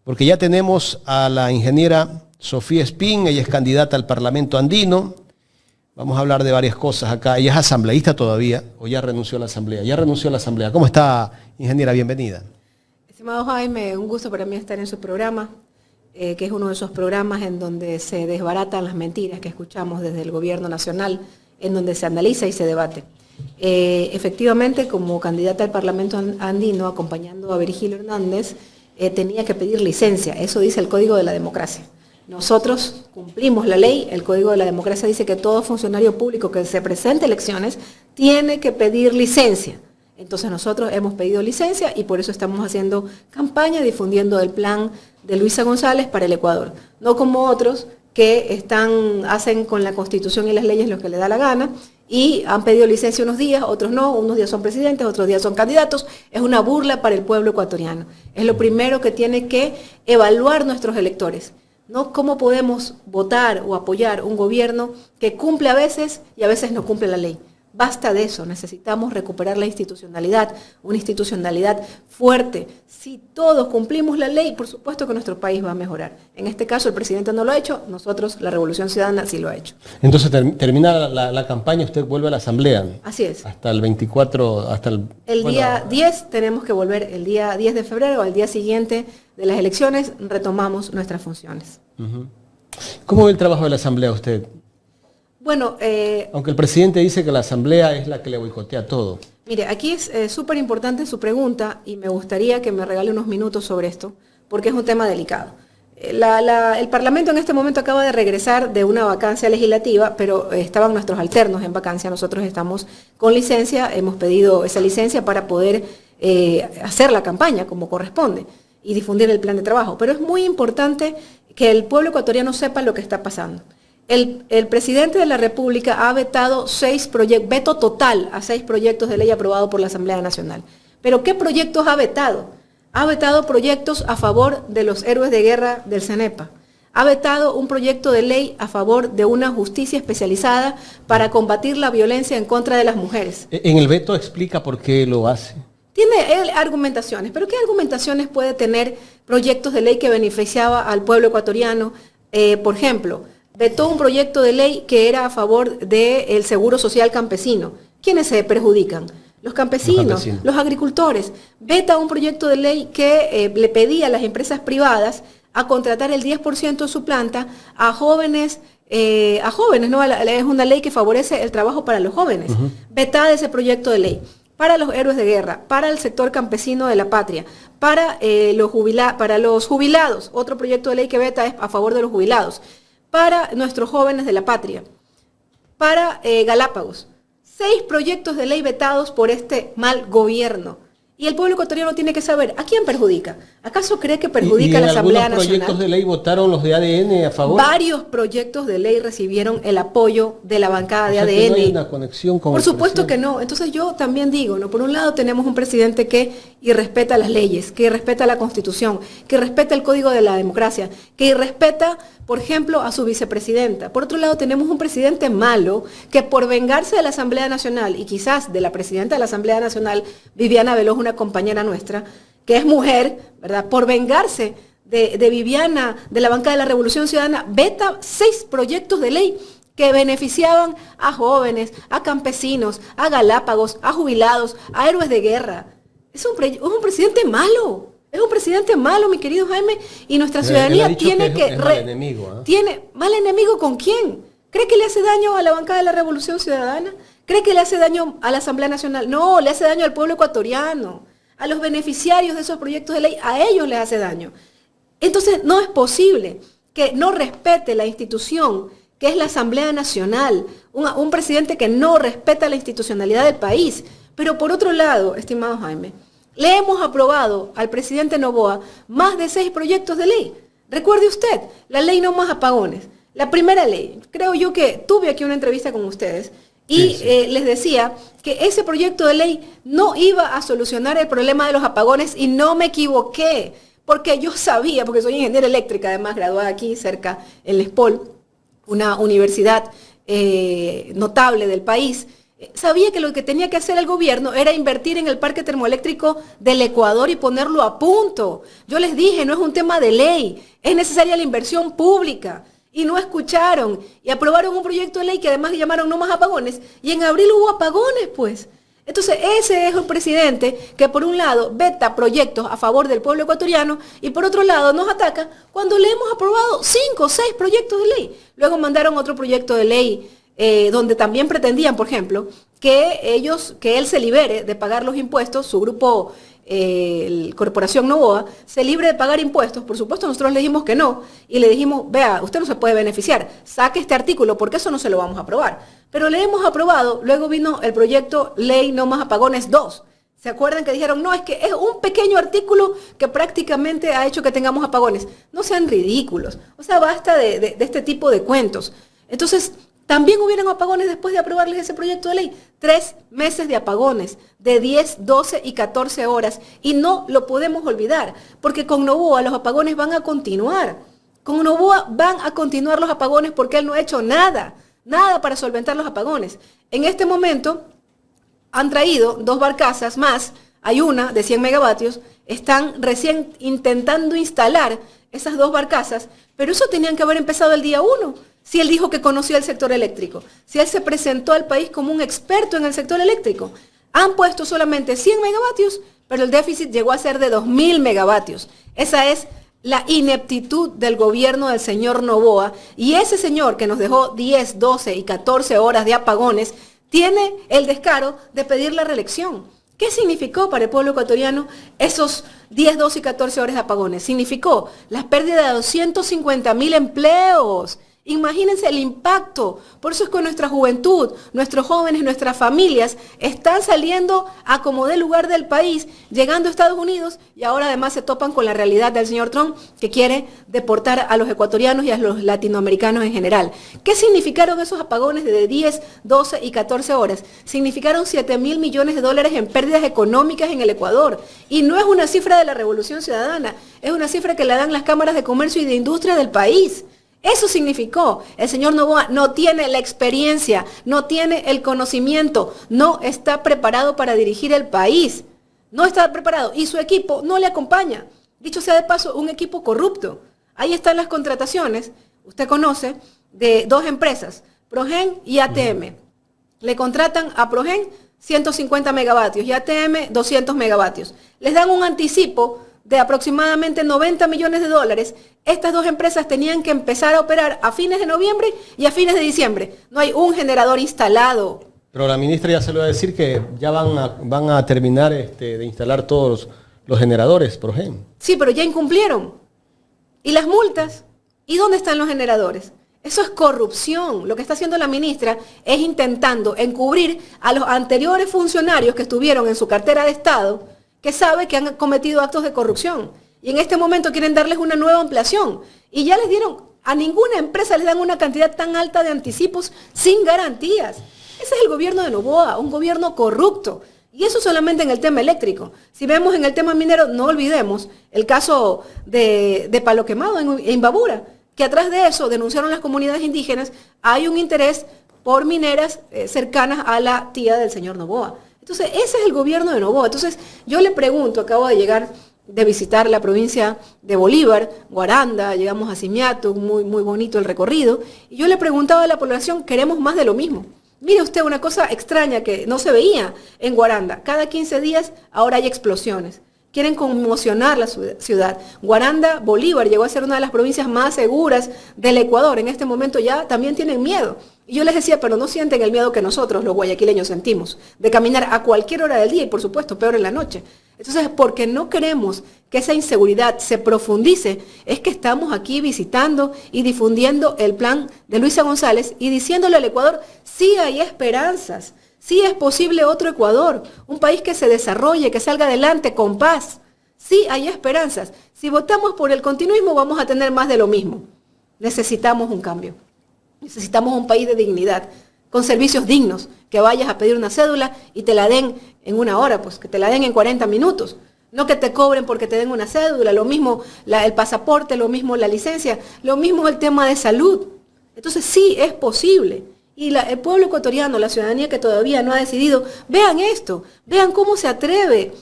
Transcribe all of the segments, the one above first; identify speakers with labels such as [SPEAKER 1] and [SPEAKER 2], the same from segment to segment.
[SPEAKER 1] porque ya tenemos a la ingeniera Sofía Espín, ella es candidata al Parlamento andino. Vamos a hablar de varias cosas acá. Ella es asambleísta todavía, o ya renunció a la asamblea. Ya renunció a la asamblea. ¿Cómo está, ingeniera? Bienvenida.
[SPEAKER 2] Estimado Jaime, un gusto para mí estar en su programa, que es uno de esos programas en donde se desbaratan las mentiras que escuchamos desde el gobierno nacional, en donde se analiza y se debate. Efectivamente, como candidata al Parlamento andino, acompañando a Virgilio Hernández, tenía que pedir licencia. Eso dice el Código de la Democracia. Nosotros cumplimos la ley. El Código de la Democracia dice que todo funcionario público que se presente a elecciones tiene que pedir licencia. Entonces nosotros hemos pedido licencia y por eso estamos haciendo campaña difundiendo el plan de Luisa González para el Ecuador. No como otros que hacen con la Constitución y las leyes lo que les da la gana y han pedido licencia unos días, otros no, unos días son presidentes, otros días son candidatos. Es una burla para el pueblo ecuatoriano. Es lo primero que tiene que evaluar nuestros electores. No cómo podemos votar o apoyar un gobierno que cumple a veces y a veces no cumple la ley. Basta de eso, necesitamos recuperar la institucionalidad, una institucionalidad fuerte. Si todos cumplimos la ley, por supuesto que nuestro país va a mejorar. En este caso el presidente no lo ha hecho, nosotros, la Revolución Ciudadana, sí lo ha hecho.
[SPEAKER 1] Entonces termina la campaña, usted vuelve a la asamblea.
[SPEAKER 2] Así es.
[SPEAKER 1] Hasta el 24,
[SPEAKER 2] día 10 tenemos que volver, el día 10 de febrero, al día siguiente de las elecciones, retomamos nuestras funciones.
[SPEAKER 1] ¿Cómo ve el trabajo de la asamblea usted?
[SPEAKER 2] Bueno,
[SPEAKER 1] aunque el presidente dice que la asamblea es la que le boicotea todo.
[SPEAKER 2] Mire, aquí es súper importante su pregunta y me gustaría que me regale unos minutos sobre esto, porque es un tema delicado. El Parlamento en este momento acaba de regresar de una vacancia legislativa, pero estaban nuestros alternos en vacancia, nosotros estamos con licencia, hemos pedido esa licencia para poder hacer la campaña como corresponde y difundir el plan de trabajo. Pero es muy importante que el pueblo ecuatoriano sepa lo que está pasando. El presidente de la República ha vetado veto total a 6 proyectos de ley aprobados por la Asamblea Nacional. ¿Pero qué proyectos ha vetado? Ha vetado proyectos a favor de los héroes de guerra del CENEPA. Ha vetado un proyecto de ley a favor de una justicia especializada para combatir la violencia en contra de las mujeres.
[SPEAKER 1] En el veto explica por qué lo hace.
[SPEAKER 2] Tiene argumentaciones, pero ¿qué argumentaciones puede tener proyectos de ley que beneficiaba al pueblo ecuatoriano? Por ejemplo, vetó un proyecto de ley que era a favor del seguro social campesino. ¿Quiénes se perjudican? Los campesinos, los agricultores. Veta un proyecto de ley que le pedía a las empresas privadas a contratar el 10% de su planta a jóvenes, ¿no? Es una ley que favorece el trabajo para los jóvenes. Vetada ese proyecto de ley. Para los héroes de guerra, para el sector campesino de la patria, para los jubilados. Otro proyecto de ley que veta es a favor de los jubilados. Para nuestros jóvenes de la patria, para Galápagos. 6 proyectos de ley vetados por este mal gobierno. Y el pueblo ecuatoriano tiene que saber, ¿a quién perjudica? ¿Acaso cree que perjudica a la Asamblea Nacional?
[SPEAKER 1] ¿Y proyectos de ley votaron los de ADN a favor?
[SPEAKER 2] Varios proyectos de ley recibieron el apoyo de la bancada de ADN.
[SPEAKER 1] Que no hay una conexión con
[SPEAKER 2] Por supuesto que no. Entonces yo también digo, ¿no? Por un lado tenemos un presidente que irrespeta las leyes, que irrespeta la Constitución, que respeta el Código de la Democracia, que irrespeta, por ejemplo, a su vicepresidenta. Por otro lado tenemos un presidente malo que por vengarse de la Asamblea Nacional y quizás de la presidenta de la Asamblea Nacional, Viviana Veloz, una compañera nuestra, que es mujer, ¿verdad? Por vengarse de Viviana, de la banca de la Revolución Ciudadana, veta 6 proyectos de ley que beneficiaban a jóvenes, a campesinos, a Galápagos, a jubilados, a héroes de guerra. Es un presidente malo. Es un presidente malo, mi querido Jaime, y nuestra ciudadanía tiene que...
[SPEAKER 1] Es mal enemigo,
[SPEAKER 2] ¿Tiene mal enemigo con quién? ¿Cree que le hace daño a la bancada de la Revolución Ciudadana? ¿Cree que le hace daño a la Asamblea Nacional? No, le hace daño al pueblo ecuatoriano, a los beneficiarios de esos proyectos de ley, a ellos les hace daño. Entonces, no es posible que no respete la institución que es la Asamblea Nacional, un presidente que no respeta la institucionalidad del país. Pero por otro lado, estimado Jaime, le hemos aprobado al presidente Noboa más de 6 proyectos de ley. Recuerde usted, la ley No Más Apagones, la primera ley. Creo yo que tuve aquí una entrevista con ustedes y les decía que ese proyecto de ley no iba a solucionar el problema de los apagones y no me equivoqué, porque yo sabía, porque soy ingeniera eléctrica, además graduada aquí cerca en la ESPOL, una universidad notable del país. Sabía que lo que tenía que hacer el gobierno era invertir en el parque termoeléctrico del Ecuador y ponerlo a punto. Yo les dije, no es un tema de ley, es necesaria la inversión pública. Y no escucharon y aprobaron un proyecto de ley que además llamaron no más apagones. Y en abril hubo apagones, pues. Entonces, ese es un presidente que por un lado veta proyectos a favor del pueblo ecuatoriano y por otro lado nos ataca cuando le hemos aprobado 5 o 6 proyectos de ley. Luego mandaron otro proyecto de ley donde también pretendían, por ejemplo, que él se libere de pagar los impuestos, su grupo, Corporación Novoa, se libre de pagar impuestos. Por supuesto, nosotros le dijimos que no, y le dijimos, vea, usted no se puede beneficiar, saque este artículo, porque eso no se lo vamos a aprobar. Pero le hemos aprobado, luego vino el proyecto Ley No Más Apagones 2. ¿Se acuerdan que dijeron, no, es que es un pequeño artículo que prácticamente ha hecho que tengamos apagones? No sean ridículos, o sea, basta de este tipo de cuentos. Entonces, también hubieron apagones después de aprobarles ese proyecto de ley. 3 meses de apagones, de 10, 12 y 14 horas. Y no lo podemos olvidar, porque con Novoa los apagones van a continuar. Con Novoa van a continuar los apagones porque él no ha hecho nada para solventar los apagones. En este momento han traído 2 barcazas más, hay una de 100 megavatios, están recién intentando instalar esas 2 barcazas, pero eso tenían que haber empezado el día 1. Si él dijo que conocía el sector eléctrico, si él se presentó al país como un experto en el sector eléctrico. Han puesto solamente 100 megavatios, pero el déficit llegó a ser de 2.000 megavatios. Esa es la ineptitud del gobierno del señor Novoa, y ese señor que nos dejó 10, 12 y 14 horas de apagones, tiene el descaro de pedir la reelección. ¿Qué significó para el pueblo ecuatoriano esos 10, 12 y 14 horas de apagones? Significó la pérdida de 250.000 empleos. Imagínense el impacto. Por eso es que nuestra juventud, nuestros jóvenes, nuestras familias están saliendo a como dé lugar del país, llegando a Estados Unidos, y ahora además se topan con la realidad del señor Trump, que quiere deportar a los ecuatorianos y a los latinoamericanos en general. ¿Qué significaron esos apagones de 10, 12 y 14 horas? Significaron 7.000 millones de dólares en pérdidas económicas en el Ecuador. Y no es una cifra de la Revolución Ciudadana, es una cifra que la dan las cámaras de comercio y de industria del país. Eso significó. El señor Novoa no tiene la experiencia, no tiene el conocimiento, no está preparado para dirigir el país. No está preparado y su equipo no le acompaña. Dicho sea de paso, un equipo corrupto. Ahí están las contrataciones, usted conoce, de 2 empresas, Progen y ATM. Le contratan a Progen 150 megavatios y ATM 200 megavatios. Les dan un anticipo de aproximadamente 90 millones de dólares. Estas 2 empresas tenían que empezar a operar a fines de noviembre y a fines de diciembre. No hay un generador instalado.
[SPEAKER 1] Pero la ministra ya se lo va a decir que ya van a terminar de instalar todos los generadores, por ejemplo.
[SPEAKER 2] Sí, pero ya incumplieron. ¿Y las multas? ¿Y dónde están los generadores? Eso es corrupción. Lo que está haciendo la ministra es intentando encubrir a los anteriores funcionarios que estuvieron en su cartera de Estado, que sabe que han cometido actos de corrupción. Y en este momento quieren darles una nueva ampliación. Y ya les dieron, a ninguna empresa les dan una cantidad tan alta de anticipos sin garantías. Ese es el gobierno de Novoa, un gobierno corrupto. Y eso solamente en el tema eléctrico. Si vemos en el tema minero, no olvidemos el caso de Palo Quemado en Imbabura, que atrás de eso denunciaron las comunidades indígenas, hay un interés por mineras cercanas a la tía del señor Novoa. Entonces, ese es el gobierno de Novoa. Entonces, yo le pregunto, acabo de llegar de visitar la provincia de Bolívar, Guaranda, llegamos a Simiato, muy, muy bonito el recorrido, y yo le preguntaba a la población, queremos más de lo mismo. Mire usted una cosa extraña que no se veía en Guaranda. Cada 15 días ahora hay explosiones. Quieren conmocionar la ciudad. Guaranda, Bolívar, llegó a ser una de las provincias más seguras del Ecuador. En este momento ya también tienen miedo. Y yo les decía, pero no sienten el miedo que nosotros, los guayaquileños, sentimos, de caminar a cualquier hora del día y, por supuesto, peor en la noche. Entonces, porque no queremos que esa inseguridad se profundice, es que estamos aquí visitando y difundiendo el plan de Luisa González y diciéndole al Ecuador, sí hay esperanzas. Sí es posible otro Ecuador, un país que se desarrolle, que salga adelante con paz. Sí hay esperanzas. Si votamos por el continuismo vamos a tener más de lo mismo. Necesitamos un cambio. Necesitamos un país de dignidad, con servicios dignos, que vayas a pedir una cédula y te la den en 1 hora, pues que te la den en 40 minutos. No que te cobren porque te den una cédula, lo mismo el pasaporte, lo mismo la licencia, lo mismo el tema de salud. Entonces sí es posible. Y el pueblo ecuatoriano, la ciudadanía que todavía no ha decidido, vean esto, vean cómo se atreve,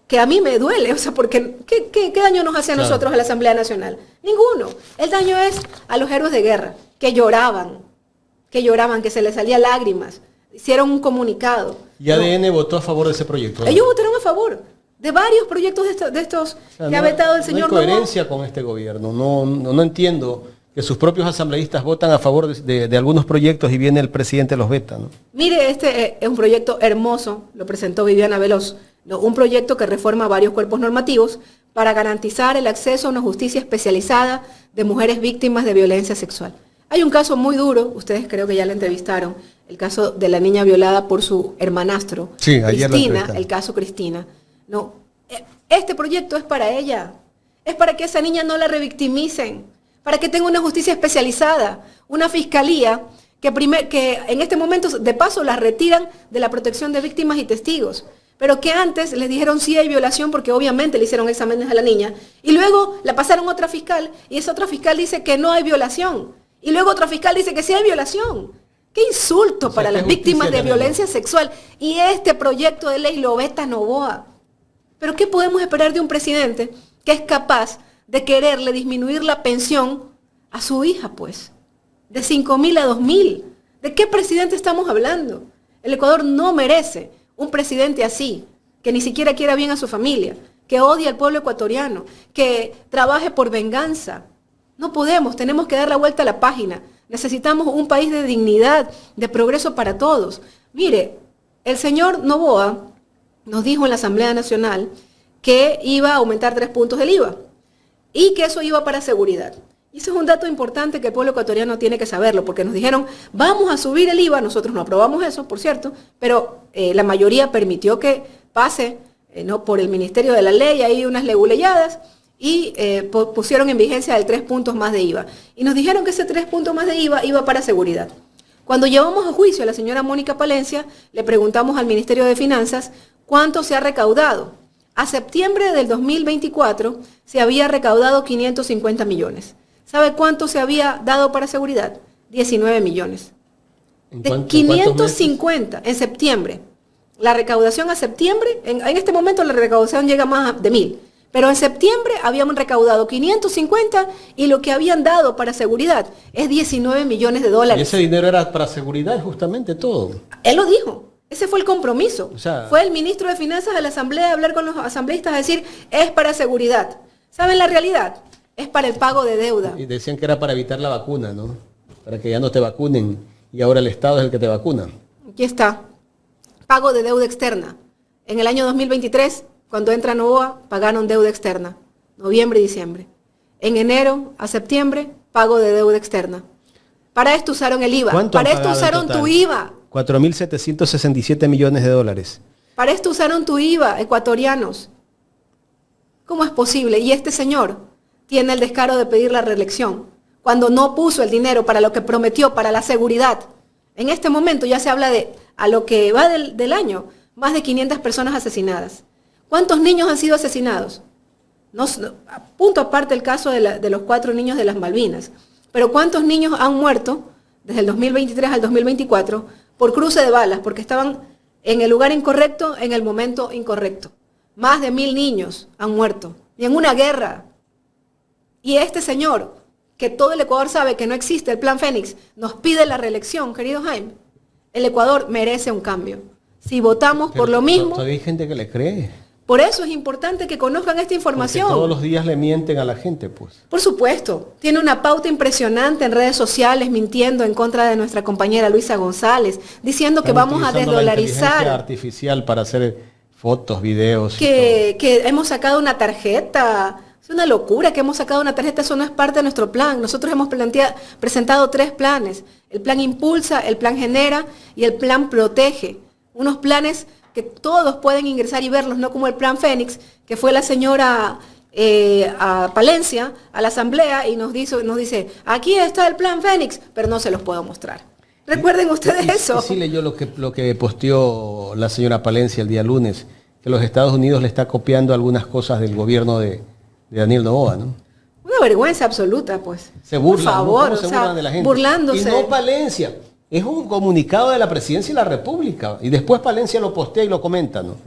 [SPEAKER 2] que a mí me duele, o sea, porque ¿qué daño nos hace a nosotros a la Asamblea Nacional? Ninguno. El daño es a los héroes de guerra, que lloraban, que se les salían lágrimas, hicieron un comunicado.
[SPEAKER 1] ¿Y ADN votó a favor de ese proyecto?
[SPEAKER 2] Ellos votaron a favor de varios proyectos de estos
[SPEAKER 1] O sea,
[SPEAKER 2] que ha vetado el señor
[SPEAKER 1] No hay coherencia con este gobierno. No entiendo que sus propios asambleístas votan a favor de algunos proyectos y viene el presidente los veta, ¿no?
[SPEAKER 2] Mire, este es un proyecto hermoso, lo presentó Viviana Veloz, ¿no? Un proyecto que reforma varios cuerpos normativos para garantizar el acceso a una justicia especializada de mujeres víctimas de violencia sexual. Hay un caso muy duro, ustedes creo que ya la entrevistaron, el caso de la niña violada por su hermanastro,
[SPEAKER 1] sí, ayer
[SPEAKER 2] Cristina, el caso Cristina. No, este proyecto es para ella, es para que esa niña no la revictimicen, para que tenga una justicia especializada, una fiscalía que en este momento de paso la retiran de la protección de víctimas y testigos, pero que antes les dijeron sí hay violación porque obviamente le hicieron exámenes a la niña, y luego la pasaron a otra fiscal y esa otra fiscal dice que no hay violación, y luego otra fiscal dice que sí hay violación. ¡Qué insulto para las víctimas de violencia sexual! Y este proyecto de ley lo veta Noboa. Pero ¿qué podemos esperar de un presidente que es capaz de quererle disminuir la pensión a su hija, pues? De 5.000 a 2.000. ¿De qué presidente estamos hablando? El Ecuador no merece un presidente así, que ni siquiera quiera bien a su familia, que odie al pueblo ecuatoriano, que trabaje por venganza. No podemos, tenemos que dar la vuelta a la página. Necesitamos un país de dignidad, de progreso para todos. Mire, el señor Noboa nos dijo en la Asamblea Nacional que iba a aumentar 3 puntos del IVA y que eso iba para seguridad. Y ese es un dato importante que el pueblo ecuatoriano tiene que saberlo, porque nos dijeron, vamos a subir el IVA, nosotros no aprobamos eso, por cierto, pero la mayoría permitió que pase no por el Ministerio de la Ley, hay unas leguleyadas, y pusieron en vigencia el 3 puntos más de IVA. Y nos dijeron que ese 3 puntos más de IVA iba para seguridad. Cuando llevamos a juicio a la señora Mónica Palencia, le preguntamos al Ministerio de Finanzas cuánto se ha recaudado. A septiembre del 2024 se había recaudado 550 millones. ¿Sabe cuánto se había dado para seguridad? 19 millones. De 550 en septiembre. La recaudación a septiembre, en este momento la recaudación llega más de 1.000. Pero en septiembre habíamos recaudado 550 y lo que habían dado para seguridad es 19 millones de dólares.
[SPEAKER 1] Y ese dinero era para seguridad justamente todo.
[SPEAKER 2] Él lo dijo. Ese fue el compromiso.
[SPEAKER 1] O sea,
[SPEAKER 2] fue el ministro de Finanzas a la Asamblea a hablar con los asambleístas a decir, es para seguridad. ¿Saben la realidad? Es para el pago de deuda.
[SPEAKER 1] Y decían que era para evitar la vacuna, ¿no? Para que ya no te vacunen y ahora el Estado es el que te vacuna.
[SPEAKER 2] Aquí está. Pago de deuda externa. En el año 2023, cuando entra Noboa, pagaron deuda externa. Noviembre y diciembre. En enero a septiembre, pago de deuda externa. Para esto usaron el IVA. Para esto usaron tu IVA.
[SPEAKER 1] 4.767 millones de dólares.
[SPEAKER 2] Para esto usaron tu IVA, ecuatorianos. ¿Cómo es posible? Y este señor tiene el descaro de pedir la reelección, cuando no puso el dinero para lo que prometió, para la seguridad. En este momento ya se habla de, a lo que va del año, más de 500 personas asesinadas. ¿Cuántos niños han sido asesinados? No, punto aparte el caso de los 4 niños de las Malvinas. Pero ¿cuántos niños han muerto desde el 2023 al 2024 por cruce de balas? Porque estaban en el lugar incorrecto, en el momento incorrecto. Más de 1.000 niños han muerto. Y en una guerra. Y este señor, que todo el Ecuador sabe que no existe el Plan Fénix, nos pide la reelección, querido Jaime. El Ecuador merece un cambio. Si votamos por lo mismo...
[SPEAKER 1] Todavía hay gente que le cree.
[SPEAKER 2] Por eso es importante que conozcan esta información.
[SPEAKER 1] Porque todos los días le mienten a la gente, pues.
[SPEAKER 2] Por supuesto. Tiene una pauta impresionante en redes sociales mintiendo en contra de nuestra compañera Luisa González, diciendo que vamos a desdolarizar.
[SPEAKER 1] La inteligencia artificial para hacer fotos, videos.
[SPEAKER 2] Que hemos sacado una tarjeta. Es una locura que hemos sacado una tarjeta. Eso no es parte de nuestro plan. Nosotros hemos presentado 3 planes. El plan Impulsa, el plan Genera y el plan Protege. Unos planes que todos pueden ingresar y verlos, no como el Plan Fénix, que fue la señora a Palencia, a la Asamblea, y nos dice, aquí está el Plan Fénix, pero no se los puedo mostrar. Recuerden ustedes eso.
[SPEAKER 1] Sí leyó lo que posteó la señora Palencia el día lunes, que los Estados Unidos le está copiando algunas cosas del gobierno de Daniel Noboa, ¿no? Una
[SPEAKER 2] vergüenza absoluta, pues.
[SPEAKER 1] Se burlan,
[SPEAKER 2] por favor,
[SPEAKER 1] ¿no? Se burlan de la gente.
[SPEAKER 2] Burlándose.
[SPEAKER 1] Y no Palencia. Es un comunicado de la Presidencia de la República. Y después Palencia lo postea y lo comenta, ¿no?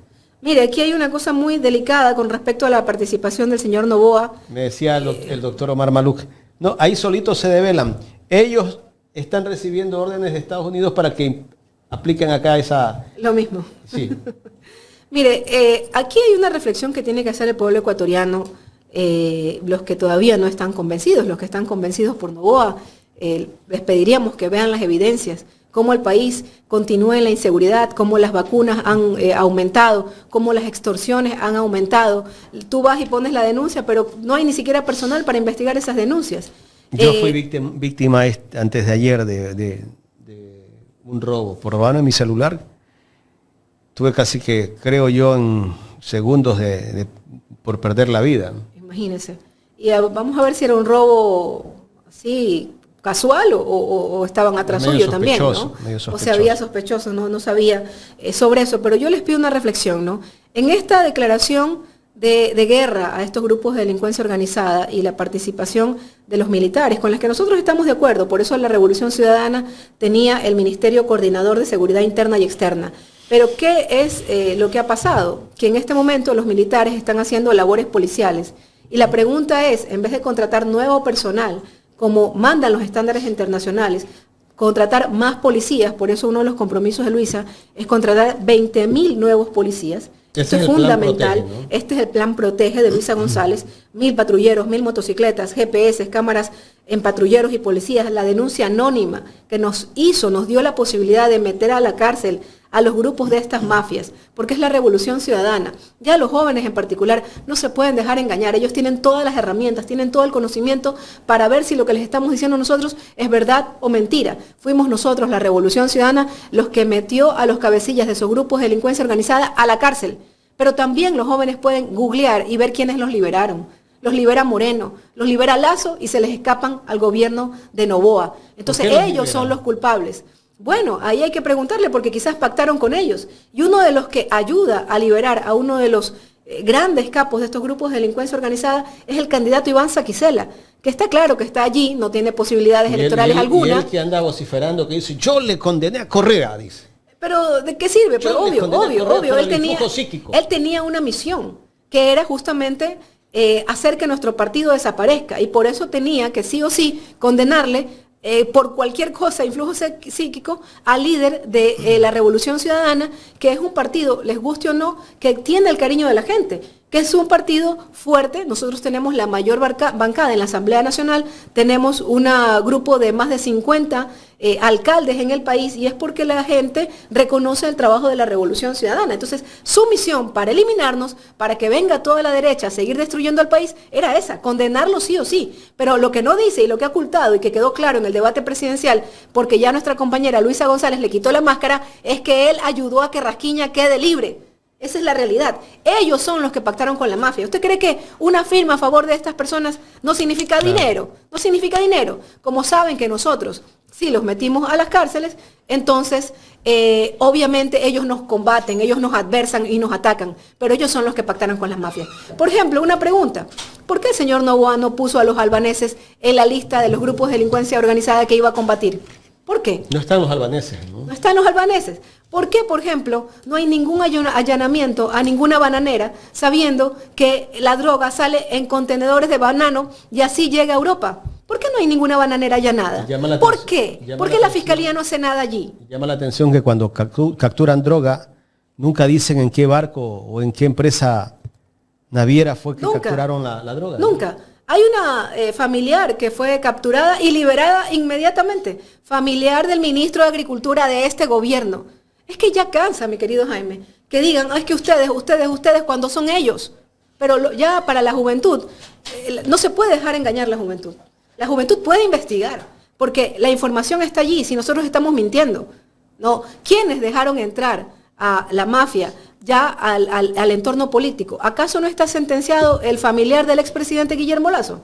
[SPEAKER 2] Mire, aquí hay una cosa muy delicada con respecto a la participación del señor Noboa.
[SPEAKER 1] Me decía el doctor Omar Maluk. No, ahí solitos se develan. Ellos están recibiendo órdenes de Estados Unidos para que apliquen acá esa...
[SPEAKER 2] Lo mismo.
[SPEAKER 1] Sí.
[SPEAKER 2] Mire, aquí hay una reflexión que tiene que hacer el pueblo ecuatoriano, los que todavía no están convencidos, los que están convencidos por Noboa, les pediríamos que vean las evidencias, cómo el país continúa en la inseguridad, cómo las vacunas han aumentado, cómo las extorsiones han aumentado. Tú vas y pones la denuncia, pero no hay ni siquiera personal para investigar esas denuncias.
[SPEAKER 1] Yo fui víctima antes de ayer de un robo. Por robarme mi celular, tuve casi que, creo yo, en segundos por perder la vida.
[SPEAKER 2] Imagínense. Y vamos a ver si era un robo así casual o estaban atrás suyo también, ¿no? O sea, había sospechosos, no sabía sobre eso. Pero yo les pido una reflexión, ¿no? En esta declaración de guerra a estos grupos de delincuencia organizada y la participación de los militares, con las que nosotros estamos de acuerdo, por eso la Revolución Ciudadana tenía el Ministerio Coordinador de Seguridad Interna y Externa. Pero ¿qué es lo que ha pasado? Que en este momento los militares están haciendo labores policiales. Y la pregunta es, en vez de contratar nuevo personal, como mandan los estándares internacionales, contratar más policías, por eso uno de los compromisos de Luisa es contratar 20.000 nuevos policías. Esto es fundamental. Protege, ¿no? Este es el plan Protege de Luisa González. 1.000 patrulleros, 1.000 motocicletas, GPS, cámaras en patrulleros y policías. La denuncia anónima que nos dio la posibilidad de meter a la cárcel a los grupos de estas mafias, porque es la revolución ciudadana. Ya los jóvenes en particular no se pueden dejar engañar. Ellos tienen todas las herramientas, tienen todo el conocimiento para ver si lo que les estamos diciendo nosotros es verdad o mentira. Fuimos nosotros, la revolución ciudadana, los que metió a los cabecillas de esos grupos de delincuencia organizada a la cárcel. Pero también los jóvenes pueden googlear y ver quiénes los liberaron. Los libera Moreno, los libera Lazo y se les escapan al gobierno de Noboa. Entonces ellos son los culpables. Bueno, ahí hay que preguntarle porque quizás pactaron con ellos. Y uno de los que ayuda a liberar a uno de los grandes capos de estos grupos de delincuencia organizada es el candidato Iván Saquicela, que está claro que está allí, no tiene posibilidades electorales alguna.
[SPEAKER 1] Y él que anda vociferando, que dice, yo le condené a Correa, dice.
[SPEAKER 2] Pero ¿de qué sirve? Pero obvio. Él tenía una misión, que era justamente hacer que nuestro partido desaparezca. Y por eso tenía que sí o sí condenarle por cualquier cosa, influjo psíquico, al líder de la Revolución Ciudadana, que es un partido, les guste o no, que tiene el cariño de la gente, que es un partido fuerte. Nosotros tenemos la mayor bancada en la Asamblea Nacional, tenemos un grupo de más de 50 alcaldes en el país, y es porque la gente reconoce el trabajo de la Revolución Ciudadana. Entonces, su misión para eliminarnos, para que venga toda la derecha a seguir destruyendo al país, era esa, condenarlo sí o sí. Pero lo que no dice y lo que ha ocultado y que quedó claro en el debate presidencial, porque ya nuestra compañera Luisa González le quitó la máscara, es que él ayudó a que Rasquiña quede libre. Esa es la realidad. Ellos son los que pactaron con la mafia. ¿Usted cree que una firma a favor de estas personas no significa dinero? No significa dinero. Como saben que nosotros, si los metimos a las cárceles, entonces obviamente ellos nos combaten, ellos nos adversan y nos atacan, pero ellos son los que pactaron con las mafias. Por ejemplo, una pregunta: ¿por qué el señor Noboa no puso a los albaneses en la lista de los grupos de delincuencia organizada que iba a combatir? ¿Por qué?
[SPEAKER 1] No están los albaneses, ¿no?
[SPEAKER 2] No están los albaneses. ¿Por qué, por ejemplo, no hay ningún allanamiento a ninguna bananera sabiendo que la droga sale en contenedores de banano y así llega a Europa? ¿Por qué no hay ninguna bananera allanada? ¿Por qué? ¿Por qué la Fiscalía no hace nada allí?
[SPEAKER 1] Llama la atención que cuando capturan droga, nunca dicen en qué barco o en qué empresa naviera fue que capturaron la droga.
[SPEAKER 2] Nunca. Hay una familiar que fue capturada y liberada inmediatamente, familiar del ministro de Agricultura de este gobierno. Es que ya cansa, mi querido Jaime, que digan, es que ustedes cuando son ellos. Pero ya para la juventud, no se puede dejar engañar la juventud. La juventud puede investigar, porque la información está allí, si nosotros estamos mintiendo. No, ¿quiénes dejaron entrar a la mafia ya al entorno político? ¿Acaso no está sentenciado el familiar del expresidente Guillermo Lazo?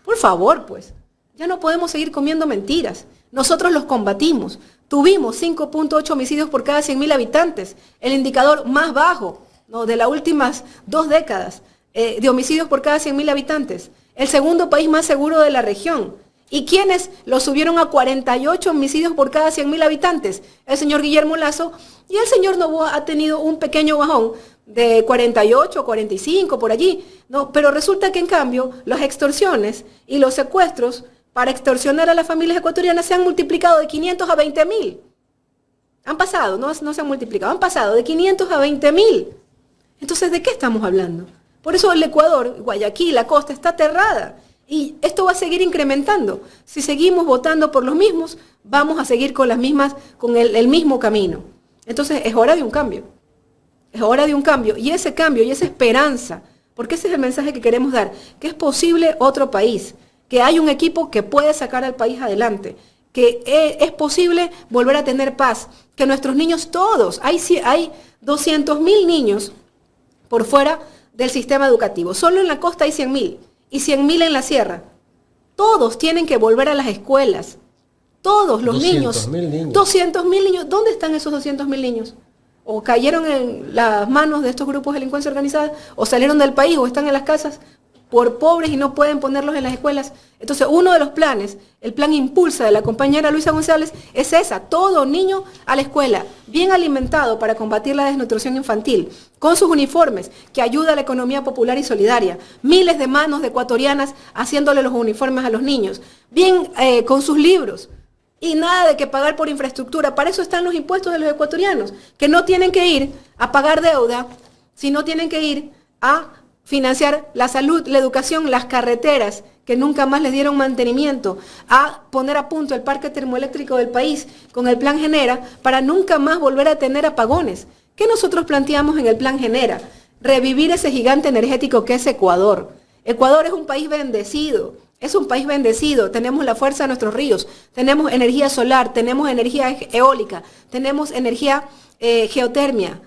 [SPEAKER 2] Por favor, pues, ya no podemos seguir comiendo mentiras. Nosotros los combatimos. Tuvimos 5.8 homicidios por cada 100.000 habitantes, el indicador más bajo, ¿no?, de las últimas 2 décadas de homicidios por cada 100.000 habitantes. El segundo país más seguro de la región. ¿Y quiénes lo subieron a 48 homicidios por cada 100.000 habitantes? El señor Guillermo Lasso, y el señor Noboa ha tenido un pequeño bajón de 48, 45, por allí, ¿no? Pero resulta que en cambio las extorsiones y los secuestros para extorsionar a las familias ecuatorianas se han multiplicado de 500 a 20.000. Han pasado, no se han multiplicado, han pasado de 500 a 20.000. Entonces, ¿de qué estamos hablando? Por eso el Ecuador, Guayaquil, la costa está aterrada. Y esto va a seguir incrementando. Si seguimos votando por los mismos, vamos a seguir con el mismo camino. Entonces es hora de un cambio. Es hora de un cambio. Y ese cambio y esa esperanza, porque ese es el mensaje que queremos dar, que es posible otro país, que hay un equipo que puede sacar al país adelante, que es posible volver a tener paz, que nuestros niños todos, hay 200.000 niños por fuera del sistema educativo. Solo en la costa hay 100.000. Y 100.000 en la sierra. Todos tienen que volver a las escuelas. Todos los niños. 200.000 niños. ¿Dónde están esos 200.000 niños? O cayeron en las manos de estos grupos de delincuencia organizada, o salieron del país, o están en las casas por pobres y no pueden ponerlos en las escuelas. Entonces, uno de los planes, el plan Impulsa de la compañera Luisa González, es esa: todo niño a la escuela, bien alimentado para combatir la desnutrición infantil, con sus uniformes, que ayuda a la economía popular y solidaria, miles de manos de ecuatorianas haciéndole los uniformes a los niños, bien con sus libros, y nada de que pagar por infraestructura. Para eso están los impuestos de los ecuatorianos, que no tienen que ir a pagar deuda, sino tienen que ir a financiar la salud, la educación, las carreteras, que nunca más les dieron mantenimiento, a poner a punto el parque termoeléctrico del país con el Plan Genera, para nunca más volver a tener apagones. ¿Qué nosotros planteamos en el Plan Genera? Revivir ese gigante energético que es Ecuador. Ecuador es un país bendecido, tenemos la fuerza de nuestros ríos, tenemos energía solar, tenemos energía eólica, tenemos energía geotérmica.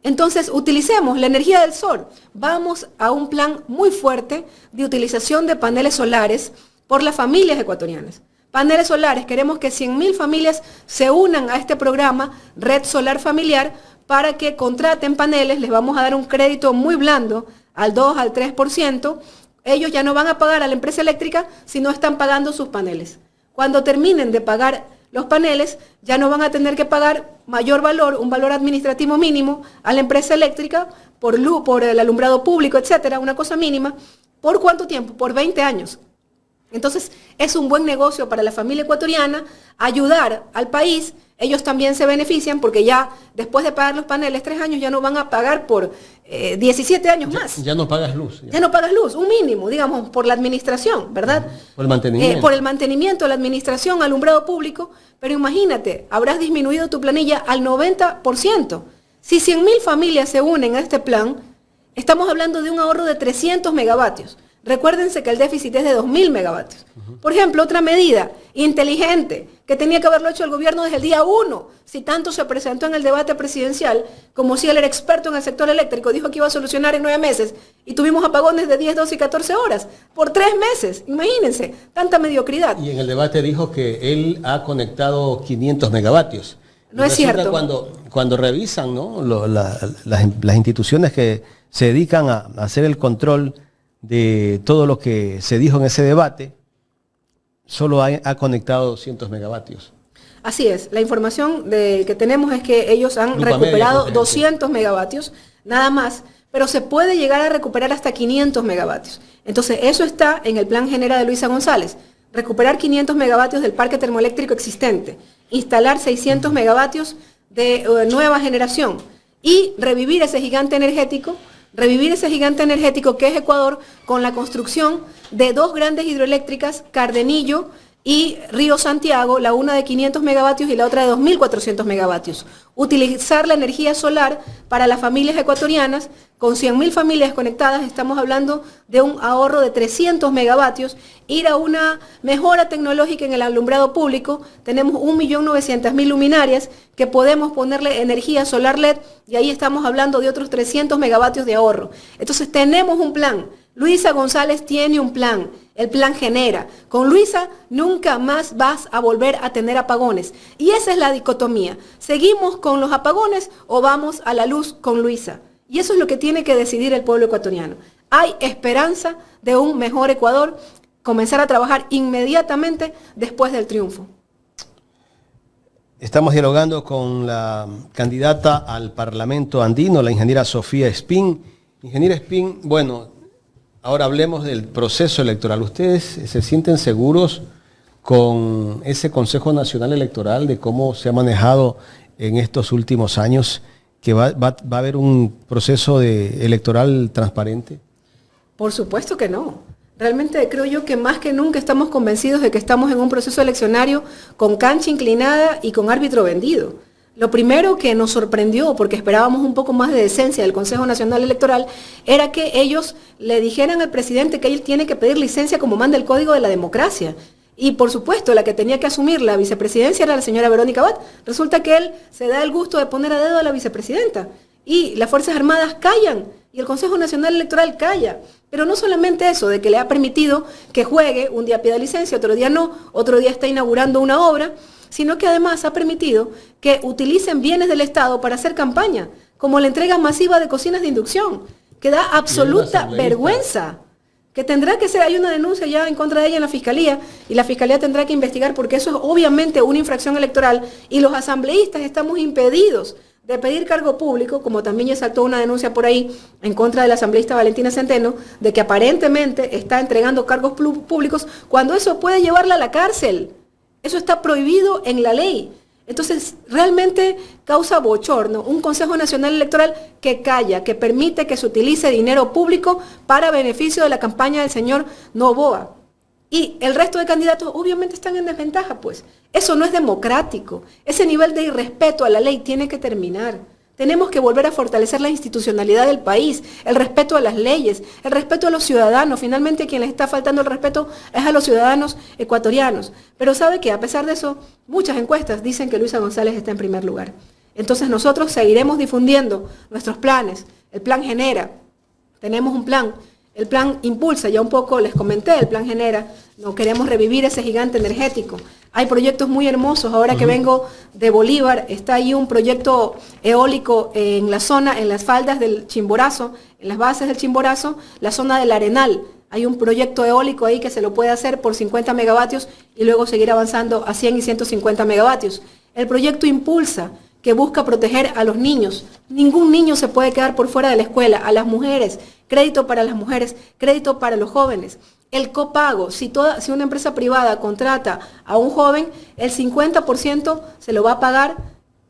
[SPEAKER 2] Entonces, utilicemos la energía del sol. Vamos a un plan muy fuerte de utilización de paneles solares por las familias ecuatorianas. Paneles solares, queremos que 100.000 familias se unan a este programa Red Solar Familiar para que contraten paneles. Les vamos a dar un crédito muy blando, al 2, al 3%. Ellos ya no van a pagar a la empresa eléctrica si no están pagando sus paneles. Cuando terminen de pagar los paneles, ya no van a tener que pagar mayor valor, un valor administrativo mínimo a la empresa eléctrica por luz, por el alumbrado público, etcétera, una cosa mínima. ¿Por cuánto tiempo? Por 20 años. Entonces, es un buen negocio para la familia ecuatoriana, ayudar al país. Ellos también se benefician porque ya después de pagar los paneles 3 años ya no van a pagar por 17 años más.
[SPEAKER 1] Ya no pagas luz.
[SPEAKER 2] Ya no pagas luz, un mínimo, digamos, por la administración, ¿verdad?
[SPEAKER 1] Por el mantenimiento.
[SPEAKER 2] Por el mantenimiento, la administración, alumbrado público. Pero imagínate, habrás disminuido tu planilla al 90%. Si 100.000 familias se unen a este plan, estamos hablando de un ahorro de 300 megavatios. Recuérdense que el déficit es de 2.000 megavatios. Por ejemplo, otra medida inteligente que tenía que haberlo hecho el gobierno desde el día 1, si tanto se presentó en el debate presidencial, como si él era experto en el sector eléctrico, dijo que iba a solucionar en 9 meses, y tuvimos apagones de 10, 12 y 14 horas, por 3 meses, imagínense, tanta mediocridad.
[SPEAKER 1] Y en el debate dijo que él ha conectado 500 megavatios.
[SPEAKER 2] No es cierto.
[SPEAKER 1] Cuando revisan, ¿no?, las instituciones que se dedican a hacer el control de todo lo que se dijo en ese debate, solo ha conectado 200 megavatios.
[SPEAKER 2] Así es, la información que tenemos es que ellos han recuperado 200 megavatios, nada más, pero se puede llegar a recuperar hasta 500 megavatios. Entonces, eso está en el Plan Genera de Luisa González, recuperar 500 megavatios del parque termoeléctrico existente, instalar 600 megavatios de nueva generación y revivir ese gigante energético que es Ecuador, con la construcción de 2 grandes hidroeléctricas, Cardenillo y Río Santiago, la una de 500 megavatios y la otra de 2.400 megavatios. Utilizar la energía solar para las familias ecuatorianas, con 100.000 familias conectadas, estamos hablando de un ahorro de 300 megavatios, ir a una mejora tecnológica en el alumbrado público, tenemos 1.900.000 luminarias que podemos ponerle energía solar LED y ahí estamos hablando de otros 300 megavatios de ahorro. Entonces tenemos un plan. Luisa González tiene un plan, el Plan Genera. Con Luisa nunca más vas a volver a tener apagones. Y esa es la dicotomía. ¿Seguimos con los apagones o vamos a la luz con Luisa? Y eso es lo que tiene que decidir el pueblo ecuatoriano. Hay esperanza de un mejor Ecuador comenzar a trabajar inmediatamente después del triunfo.
[SPEAKER 1] Estamos dialogando con la candidata al Parlamento andino, la ingeniera Sofía Espín. Ingeniera Espín, bueno, ahora hablemos del proceso electoral. ¿Ustedes se sienten seguros con ese Consejo Nacional Electoral de cómo se ha manejado en estos últimos años, que va a haber un proceso electoral transparente?
[SPEAKER 2] Por supuesto que no. Realmente creo yo que más que nunca estamos convencidos de que estamos en un proceso eleccionario con cancha inclinada y con árbitro vendido. Lo primero que nos sorprendió, porque esperábamos un poco más de decencia del Consejo Nacional Electoral, era que ellos le dijeran al presidente que él tiene que pedir licencia como manda el Código de la Democracia. Y por supuesto, la que tenía que asumir la vicepresidencia era la señora Verónica Abad. Resulta que él se da el gusto de poner a dedo a la vicepresidenta. Y las Fuerzas Armadas callan, y el Consejo Nacional Electoral calla. Pero no solamente eso, de que le ha permitido que juegue, un día pida licencia, otro día no, otro día está inaugurando una obra, sino que además ha permitido que utilicen bienes del Estado para hacer campaña, como la entrega masiva de cocinas de inducción, que da absoluta vergüenza, que tendrá que ser, hay una denuncia ya en contra de ella en la Fiscalía, y la Fiscalía tendrá que investigar porque eso es obviamente una infracción electoral, y los asambleístas estamos impedidos de pedir cargo público, como también ya saltó una denuncia por ahí en contra de la asambleísta Valentina Centeno, de que aparentemente está entregando cargos públicos, cuando eso puede llevarla a la cárcel. Eso está prohibido en la ley. Entonces, realmente causa bochorno un Consejo Nacional Electoral que calla, que permite que se utilice dinero público para beneficio de la campaña del señor Noboa. Y el resto de candidatos obviamente están en desventaja, pues. Eso no es democrático. Ese nivel de irrespeto a la ley tiene que terminar. Tenemos que volver a fortalecer la institucionalidad del país, el respeto a las leyes, el respeto a los ciudadanos. Finalmente, a quien les está faltando el respeto es a los ciudadanos ecuatorianos. Pero sabe que a pesar de eso, muchas encuestas dicen que Luisa González está en primer lugar. Entonces nosotros seguiremos difundiendo nuestros planes. El plan Genera. Tenemos un plan. El plan Impulsa, ya un poco les comenté, el plan Genera. No queremos revivir ese gigante energético. Hay proyectos muy hermosos. Ahora que vengo de Bolívar, está ahí un proyecto eólico en la zona, en las faldas del Chimborazo, en las bases del Chimborazo, la zona del Arenal. Hay un proyecto eólico ahí que se lo puede hacer por 50 megavatios y luego seguir avanzando a 100 y 150 megavatios. El proyecto Impulsa, que busca proteger a los niños. Ningún niño se puede quedar por fuera de la escuela. A las mujeres, crédito para las mujeres, crédito para los jóvenes. El copago, si una empresa privada contrata a un joven, el 50% se lo va a pagar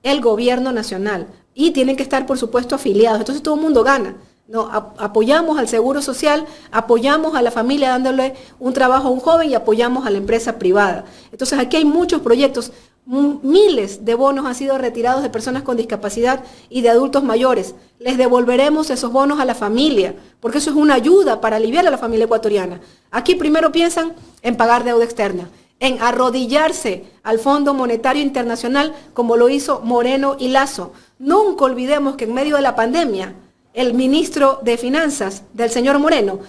[SPEAKER 2] el gobierno nacional. Y tienen que estar, por supuesto, afiliados. Entonces todo el mundo gana. No, apoyamos al seguro social, apoyamos a la familia dándole un trabajo a un joven y apoyamos a la empresa privada. Entonces aquí hay muchos proyectos. Miles de bonos han sido retirados de personas con discapacidad y de adultos mayores. Les devolveremos esos bonos a la familia, porque eso es una ayuda para aliviar a la familia ecuatoriana. Aquí primero piensan en pagar deuda externa, en arrodillarse al Fondo Monetario Internacional como lo hizo Moreno y Lasso. Nunca olvidemos que en medio de la pandemia, el ministro de Finanzas del señor Moreno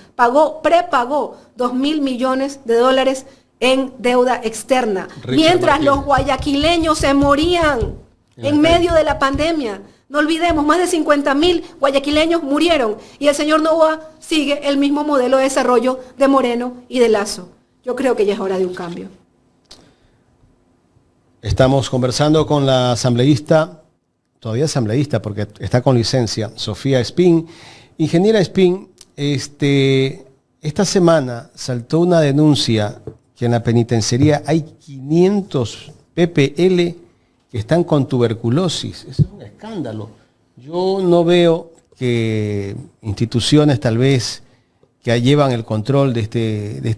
[SPEAKER 2] prepagó 2.000 millones de dólares en deuda externa, mientras los guayaquileños se morían en medio de la pandemia. No olvidemos, más de 50.000 guayaquileños murieron y el señor Noboa sigue el mismo modelo de desarrollo de Moreno y de Lasso. Yo creo que ya es hora de un cambio. Estamos conversando con la asambleísta, todavía asambleísta porque está con licencia, Sofía Espín. Ingeniera Espín, esta semana saltó una denuncia que en la penitenciaría hay 500 PPL que están con tuberculosis. Eso es un escándalo. Yo no veo que instituciones tal vez que llevan el control de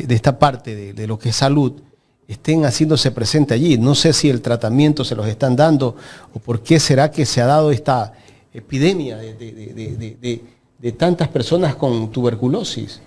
[SPEAKER 2] esta parte de lo que es salud estén haciéndose presente allí. No sé si el tratamiento se los están dando o por qué será que se ha dado esta epidemia de tantas personas con tuberculosis.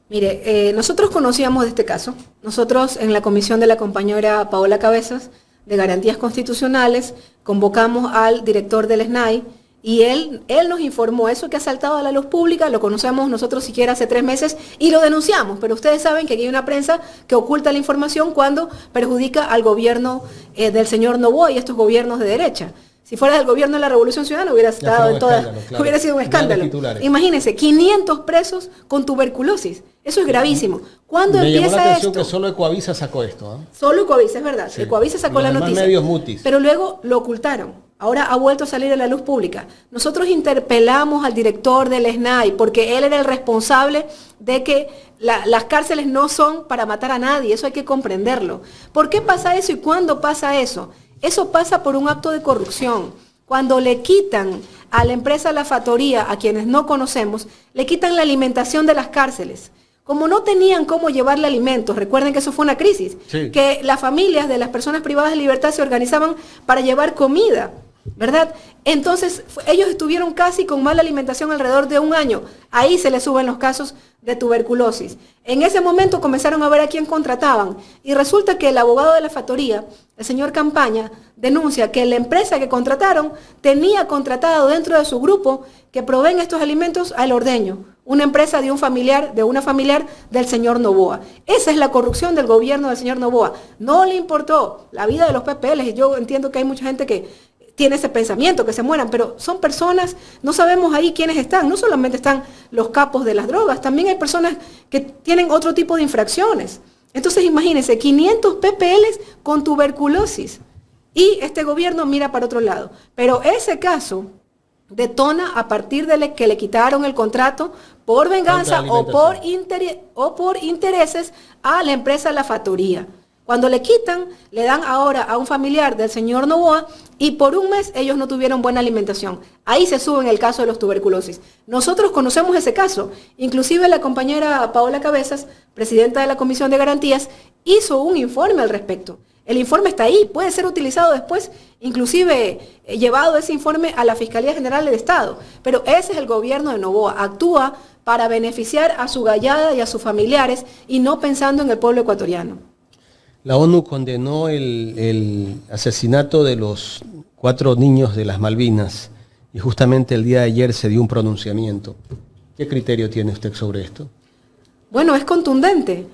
[SPEAKER 2] Mire, nosotros conocíamos de este caso. Nosotros en la comisión de la compañera Paola Cabezas de Garantías Constitucionales convocamos al director del SNAI y él nos informó eso que ha saltado a la luz pública, lo conocemos nosotros siquiera hace 3 meses y lo denunciamos, pero ustedes saben que aquí hay una prensa que oculta la información cuando perjudica al gobierno del señor Noboa y estos gobiernos de derecha. Si fuera del gobierno de la Revolución Ciudadana hubiera estado en todas, claro. Hubiera sido un escándalo. Imagínense, 500 presos con tuberculosis. Eso es gravísimo. ¿Cuándo
[SPEAKER 1] Me llamó la
[SPEAKER 2] empieza
[SPEAKER 1] atención
[SPEAKER 2] esto?
[SPEAKER 1] que solo Ecoavisa sacó esto.
[SPEAKER 2] Solo Ecoavisa, es verdad.
[SPEAKER 1] Sí.
[SPEAKER 2] Ecoavisa sacó
[SPEAKER 1] Los
[SPEAKER 2] la
[SPEAKER 1] demás
[SPEAKER 2] noticia.
[SPEAKER 1] medios mutis.
[SPEAKER 2] Pero luego lo ocultaron. Ahora ha vuelto a salir a la luz pública. Nosotros interpelamos al director del SNAI porque él era el responsable de que las cárceles no son para matar a nadie. Eso hay que comprenderlo. ¿Por qué pasa eso y cuándo pasa eso? Eso pasa por un acto de corrupción. Cuando le quitan a la empresa La Factoría, a quienes no conocemos, le quitan la alimentación de las cárceles. Como no tenían cómo llevarle alimentos, recuerden que eso fue una crisis,
[SPEAKER 1] Sí.
[SPEAKER 2] que las familias de las personas privadas de libertad se organizaban para llevar comida, ¿verdad? Entonces ellos estuvieron casi con mala alimentación alrededor de un año. Ahí se les suben los casos de tuberculosis. En ese momento comenzaron a ver a quién contrataban y resulta que el abogado de La Factoría, el señor Campaña, denuncia que la empresa que contrataron tenía contratado dentro de su grupo que proveen estos alimentos al Ordeño, una empresa de una familiar del señor Noboa. Esa es la corrupción del gobierno del señor Noboa. No le importó la vida de los PPL. Yo entiendo que hay mucha gente que tiene ese pensamiento, que se mueran, pero son personas, no sabemos ahí quiénes están, no solamente están los capos de las drogas, también hay personas que tienen otro tipo de infracciones. Entonces imagínense, 500 PPLs con tuberculosis y este gobierno mira para otro lado. Pero ese caso detona a partir de que le quitaron el contrato por venganza o por intereses a la empresa La Factoría. Cuando le quitan, le dan ahora a un familiar del señor Noboa y por un mes ellos no tuvieron buena alimentación. Ahí se sube en el caso de los tuberculosis. Nosotros conocemos ese caso. Inclusive la compañera Paola Cabezas, presidenta de la Comisión de Garantías, hizo un informe al respecto. El informe está ahí, puede ser utilizado después, inclusive llevado ese informe a la Fiscalía General del Estado. Pero ese es el gobierno de Noboa. Actúa para beneficiar a su gallada y a sus familiares y no pensando en el pueblo ecuatoriano.
[SPEAKER 1] La ONU condenó el asesinato de los 4 niños de las Malvinas y justamente el día de ayer se dio un pronunciamiento. ¿Qué criterio tiene usted sobre esto?
[SPEAKER 2] Bueno, es contundente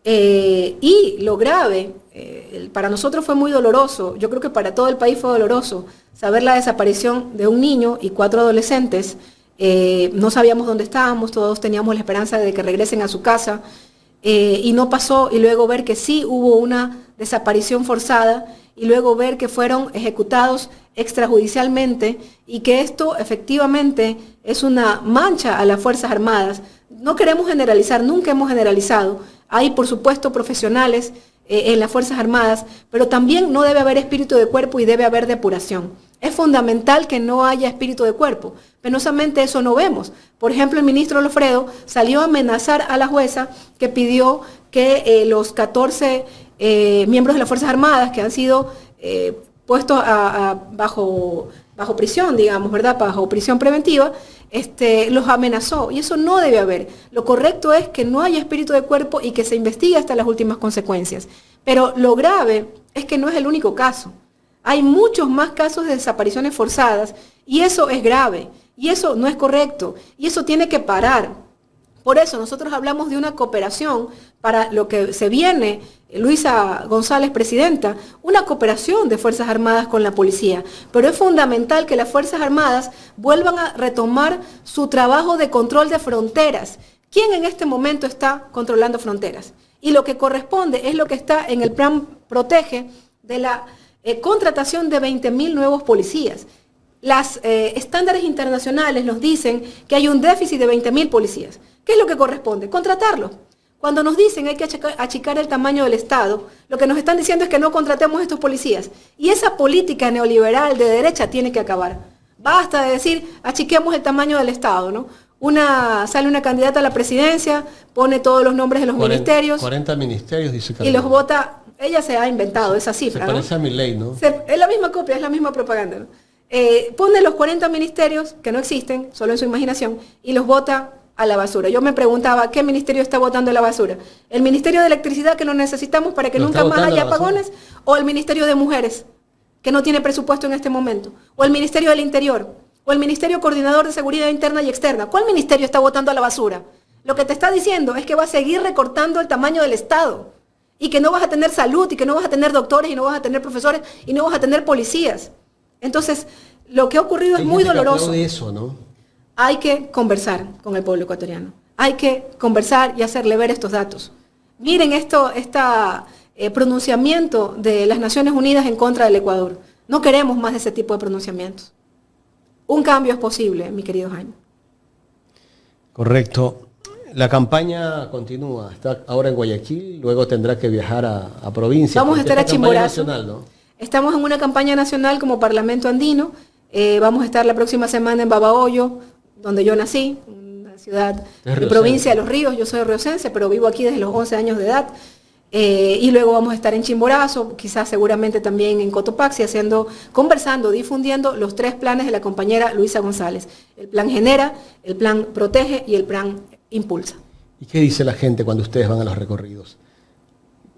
[SPEAKER 2] y lo grave, para nosotros fue muy doloroso, yo creo que para todo el país fue doloroso saber la desaparición de un niño y 4 adolescentes. No sabíamos dónde estábamos, todos teníamos la esperanza de que regresen a su casa. Y no pasó, y luego ver que sí hubo una desaparición forzada, y luego ver que fueron ejecutados extrajudicialmente, y que esto efectivamente es una mancha a las Fuerzas Armadas. No queremos generalizar, nunca hemos generalizado. Hay, por supuesto, profesionales en las Fuerzas Armadas, pero también no debe haber espíritu de cuerpo y debe haber depuración. Es fundamental que no haya espíritu de cuerpo. Penosamente eso no vemos. Por ejemplo, el ministro Lofredo salió a amenazar a la jueza que pidió que los 14 miembros de las Fuerzas Armadas que han sido puestos bajo prisión, digamos, ¿verdad? Bajo prisión preventiva, los amenazó. Y eso no debe haber. Lo correcto es que no haya espíritu de cuerpo y que se investigue hasta las últimas consecuencias. Pero lo grave es que no es el único caso. Hay muchos más casos de desapariciones forzadas y eso es grave y eso no es correcto y eso tiene que parar. Por eso nosotros hablamos de una cooperación para lo que se viene, Luisa González, presidenta, una cooperación de Fuerzas Armadas con la policía. Pero es fundamental que las Fuerzas Armadas vuelvan a retomar su trabajo de control de fronteras. ¿Quién en este momento está controlando fronteras? Y lo que corresponde es lo que está en el plan Protege de la contratación de 20.000 nuevos policías. Los estándares internacionales nos dicen que hay un déficit de 20.000 policías. ¿Qué es lo que corresponde? Contratarlos. Cuando nos dicen hay que achicar el tamaño del Estado, lo que nos están diciendo es que no contratemos estos policías. Y esa política neoliberal de derecha tiene que acabar. Basta de decir, achiquemos el tamaño del Estado, ¿no? Sale una candidata a la presidencia, pone todos los nombres de los ministerios.
[SPEAKER 1] 40 ministerios, dice
[SPEAKER 2] Carlos. Y los vota. Ella se ha inventado esa cifra.
[SPEAKER 1] Se parece, ¿no?, a Milei, ¿no?
[SPEAKER 2] Es la misma copia, es la misma propaganda, ¿no? Pone los 40 ministerios que no existen, solo en su imaginación, y los vota a la basura. Yo me preguntaba, ¿qué ministerio está votando a la basura? ¿El Ministerio de Electricidad, que lo necesitamos para que nunca más haya apagones? ¿O el Ministerio de Mujeres, que no tiene presupuesto en este momento? ¿O el Ministerio del Interior? ¿O el Ministerio Coordinador de Seguridad Interna y Externa? ¿Cuál ministerio está votando a la basura? Lo que te está diciendo es que va a seguir recortando el tamaño del Estado. Y que no vas a tener salud, y que no vas a tener doctores, y no vas a tener profesores, y no vas a tener policías. Entonces, lo que ha ocurrido es muy doloroso.
[SPEAKER 1] De eso, ¿no?
[SPEAKER 2] Hay que conversar con el pueblo ecuatoriano. hay que conversar y hacerle ver estos datos. Miren este pronunciamiento de las Naciones Unidas en contra del Ecuador. No queremos más de ese tipo de pronunciamientos. Un cambio es posible, mi querido Jaime.
[SPEAKER 1] Correcto. La campaña continúa. Está ahora en Guayaquil, luego tendrá que viajar a provincia.
[SPEAKER 2] Vamos a estar a Chimborazo.
[SPEAKER 1] Nacional, ¿no?
[SPEAKER 2] Estamos en una campaña nacional como Parlamento Andino. Vamos a estar la próxima semana en Babahoyo, donde yo nací, una ciudad de provincia de Los Ríos. Yo soy riocense, pero vivo aquí desde los 11 años de edad. Y luego vamos a estar en Chimborazo, quizás seguramente también en Cotopaxi, conversando, difundiendo los 3 planes de la compañera Luisa González. El plan Genera, el plan Protege y el plan Impulsa.
[SPEAKER 1] ¿Y qué dice la gente cuando ustedes van a los recorridos?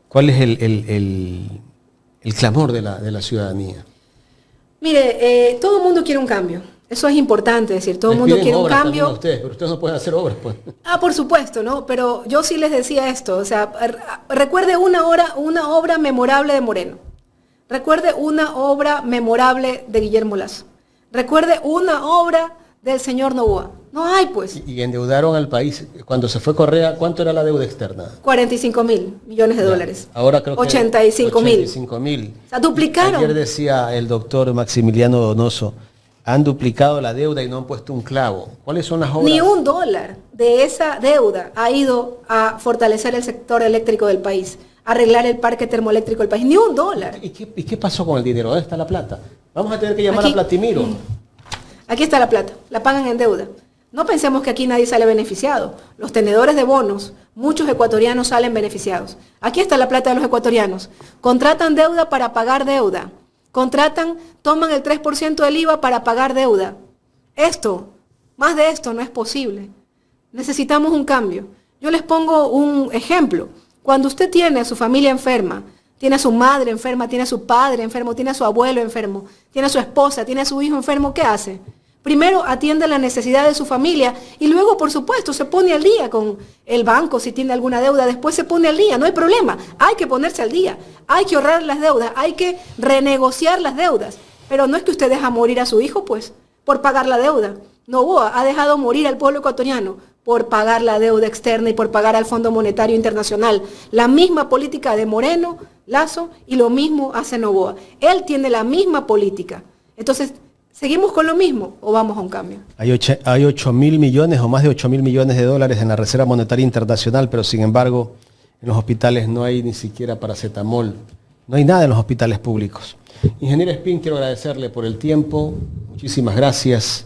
[SPEAKER 1] ¿Cuál es el clamor de la ciudadanía?
[SPEAKER 2] Mire, todo el mundo quiere un cambio. Eso es importante decir, todo el mundo quiere un cambio.
[SPEAKER 1] A ustedes, pero ustedes no pueden hacer obras, pues.
[SPEAKER 2] Por supuesto, ¿no? Pero yo sí les decía esto, o sea, recuerde una obra memorable de Moreno. Recuerde una obra memorable de Guillermo Lasso. Recuerde una obra del señor Noboa. No hay, pues.
[SPEAKER 1] Y endeudaron al país. Cuando se fue Correa, ¿cuánto era la deuda externa?
[SPEAKER 2] 45.000 millones de dólares.
[SPEAKER 1] Ahora creo que
[SPEAKER 2] 85.000. O sea, duplicaron.
[SPEAKER 1] Ayer decía el doctor Maximiliano Donoso, han duplicado la deuda y no han puesto un clavo. ¿Cuáles son las obras?
[SPEAKER 2] Ni $1 de esa deuda ha ido a fortalecer el sector eléctrico del país, a arreglar el parque termoeléctrico del país. Ni $1.
[SPEAKER 1] ¿Y qué pasó con el dinero? ¿Dónde está la plata? Vamos a tener que llamar a Platimiro.
[SPEAKER 2] Aquí está la plata, la pagan en deuda. No pensemos que aquí nadie sale beneficiado. Los tenedores de bonos, muchos ecuatorianos salen beneficiados. Aquí está la plata de los ecuatorianos. Contratan deuda para pagar deuda. Toman el 3% del IVA para pagar deuda. Más de esto no es posible. Necesitamos un cambio. Yo les pongo un ejemplo. Cuando usted tiene a su familia enferma, tiene a su madre enferma, tiene a su padre enfermo, tiene a su abuelo enfermo, tiene a su esposa, tiene a su hijo enfermo, ¿qué hace? Primero atiende la necesidad de su familia y luego, por supuesto, se pone al día con el banco si tiene alguna deuda. Después se pone al día, no hay problema. Hay que ponerse al día, hay que ahorrar las deudas, hay que renegociar las deudas. Pero no es que usted deja morir a su hijo, pues, por pagar la deuda. Noboa ha dejado morir al pueblo ecuatoriano por pagar la deuda externa y por pagar al Fondo Monetario Internacional. La misma política de Moreno, Lasso, y lo mismo hace Noboa. Él tiene la misma política. Entonces, ¿seguimos con lo mismo o vamos a un cambio?
[SPEAKER 1] Hay 8.000 millones o más de 8.000 millones de dólares en la Reserva Monetaria Internacional, pero sin embargo, en los hospitales no hay ni siquiera paracetamol. No hay nada en los hospitales públicos. Ingeniero Espín, quiero agradecerle por el tiempo. Muchísimas gracias.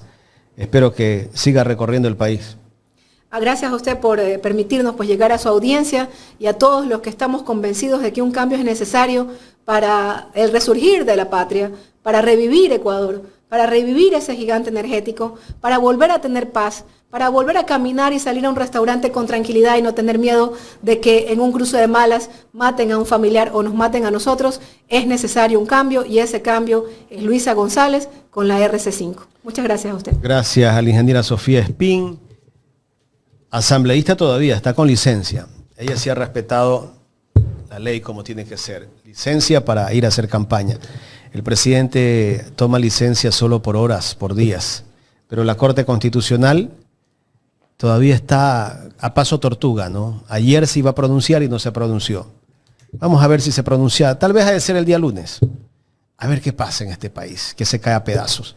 [SPEAKER 1] Espero que siga recorriendo el país.
[SPEAKER 2] Gracias a usted por permitirnos llegar a su audiencia y a todos los que estamos convencidos de que un cambio es necesario para el resurgir de la patria, para revivir Ecuador, para revivir ese gigante energético, para volver a tener paz, para volver a caminar y salir a un restaurante con tranquilidad y no tener miedo de que en un cruce de malas maten a un familiar o nos maten a nosotros. Es necesario un cambio y ese cambio es Luisa González con la RC5. Muchas gracias a usted.
[SPEAKER 1] Gracias a la ingeniera Sofía Espín. Asambleísta todavía, está con licencia. Ella sí ha respetado la ley como tiene que ser. Licencia para ir a hacer campaña. El presidente toma licencia solo por horas, por días. Pero la Corte Constitucional todavía está a paso tortuga, ¿no? Ayer se iba a pronunciar y no se pronunció. Vamos a ver si se pronuncia. Tal vez ha de ser el día lunes. A ver qué pasa en este país, que se cae a pedazos.